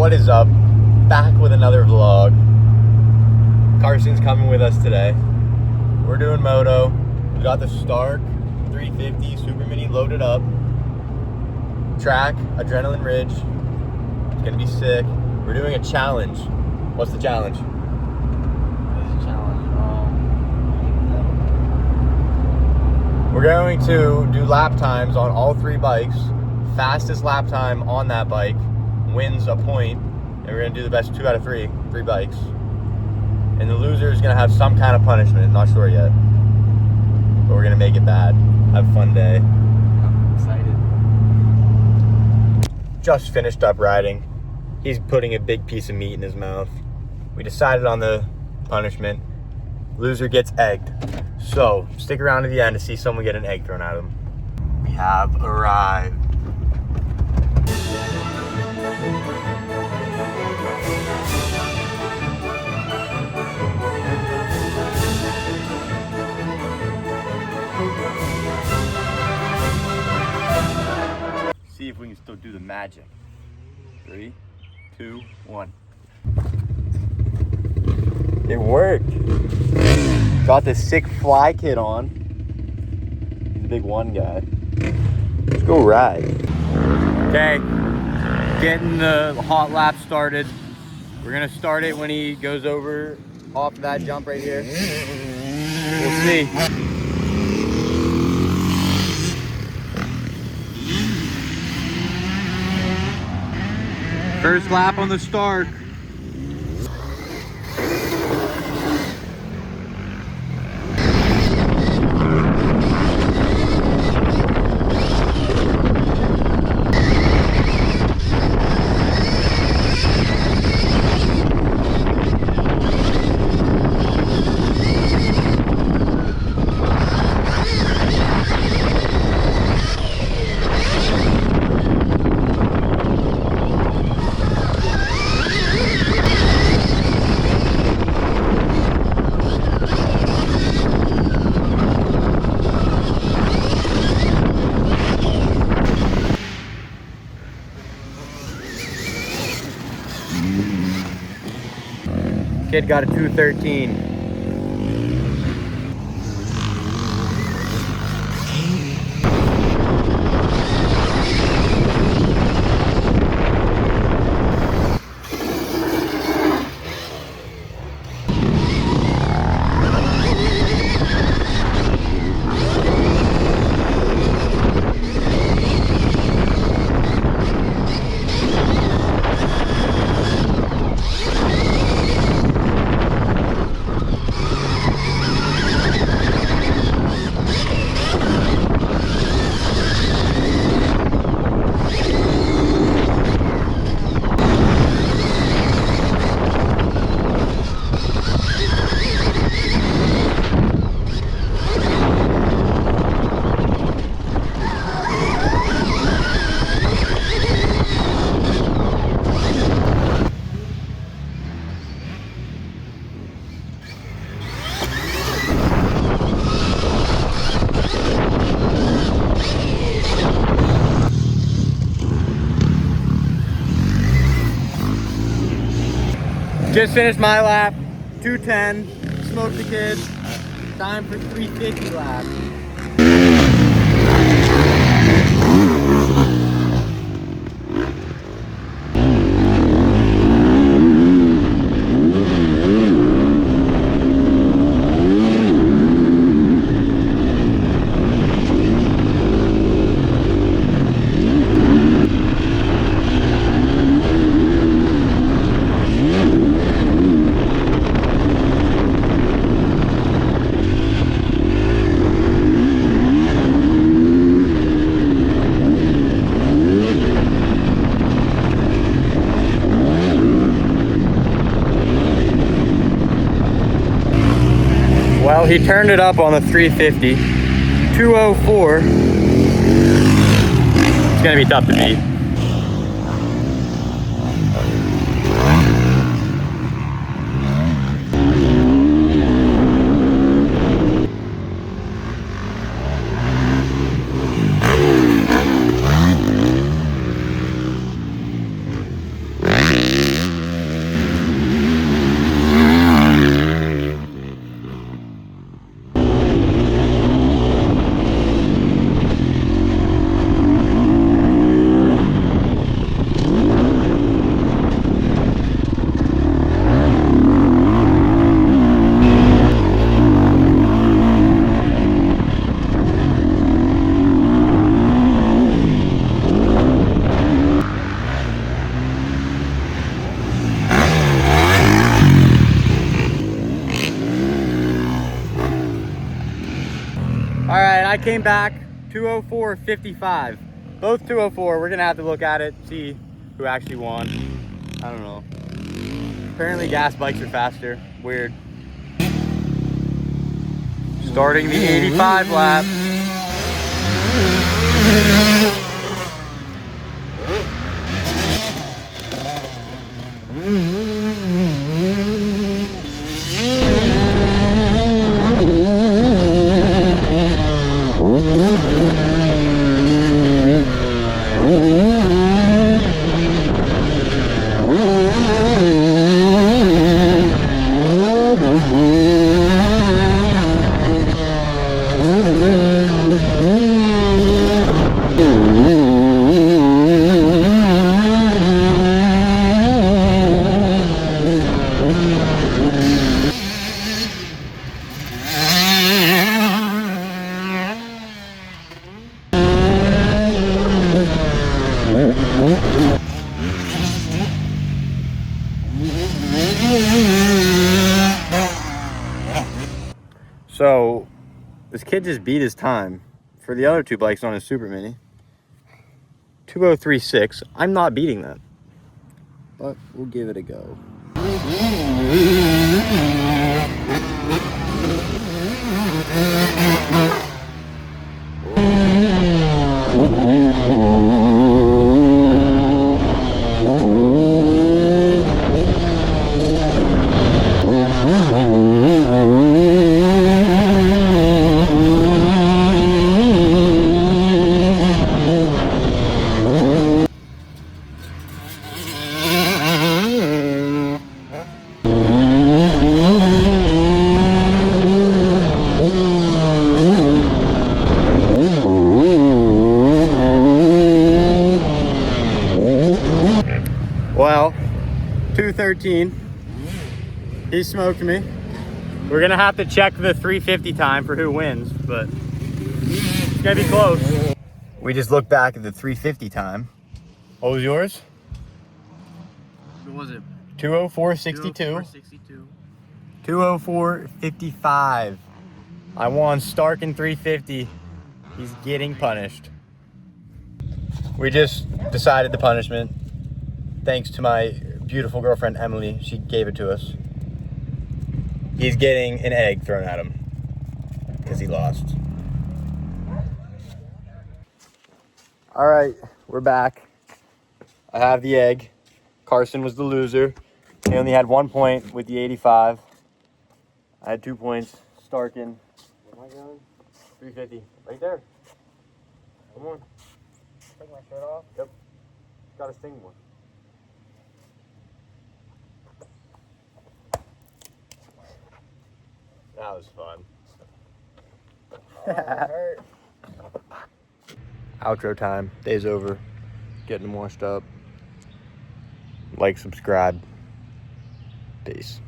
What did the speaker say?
What is up? Back with another vlog. Carson's coming with us today. We're doing Moto. We got the Stark 350 Super Mini loaded up. Track, Adrenaline Ridge. It's gonna be sick. We're doing a challenge. What's the challenge? We're going to do lap times on all three bikes. Fastest lap time on that bike wins a point, and we're gonna do the best 2 out of 3 bikes. And the loser is gonna have some kind of punishment, not sure yet. But we're gonna make it bad. Have a fun day. I'm excited. Just finished up riding. He's putting a big piece of meat in his mouth. We decided on the punishment. Loser gets egged. So stick around to the end to see someone get an egg thrown at him. We have arrived. See if we can still do the magic. 3, 2, 1. It worked. Got this sick fly kit on. He's the big one guy. Let's go ride. Okay, getting the hot lap started. We're gonna start it when he goes over off that jump right here. We'll see. First lap on the Stark. Kid got a 213. Just finished my lap, 210, smoked the kid. Time for 350 lap. Well, he turned it up on the 350. 204. It's gonna be tough to beat. guy came back 204.55. Both 204. We're gonna have to look at it, see who actually won. I don't know. Apparently gas bikes are faster. Weird. Starting the 85 lap. So this kid just beat his time for the other two bikes on his Super Mini. 203.6. I'm not beating that, but we'll give it a go. Well, 213. He smoked me. We're gonna have to check the 350 time for who wins, but it's gonna be close. We just looked back at the 350 time. What was yours? What was it? 204.62. 204.55. I won Stark in 350. He's getting punished. We just decided the punishment. Thanks to my beautiful girlfriend, Emily. She gave it to us. He's getting an egg thrown at him because he lost. All right, we're back. I have the egg. Carson was the loser. He only had 1 point with the 85. I had 2 points. Starkin. Where am I going? 350. Right there. Come on. Take my shirt off. Yep. Got to sting more. That was fun. Hurt. Outro time. Day's over. Getting them washed up. Like, subscribe. Peace.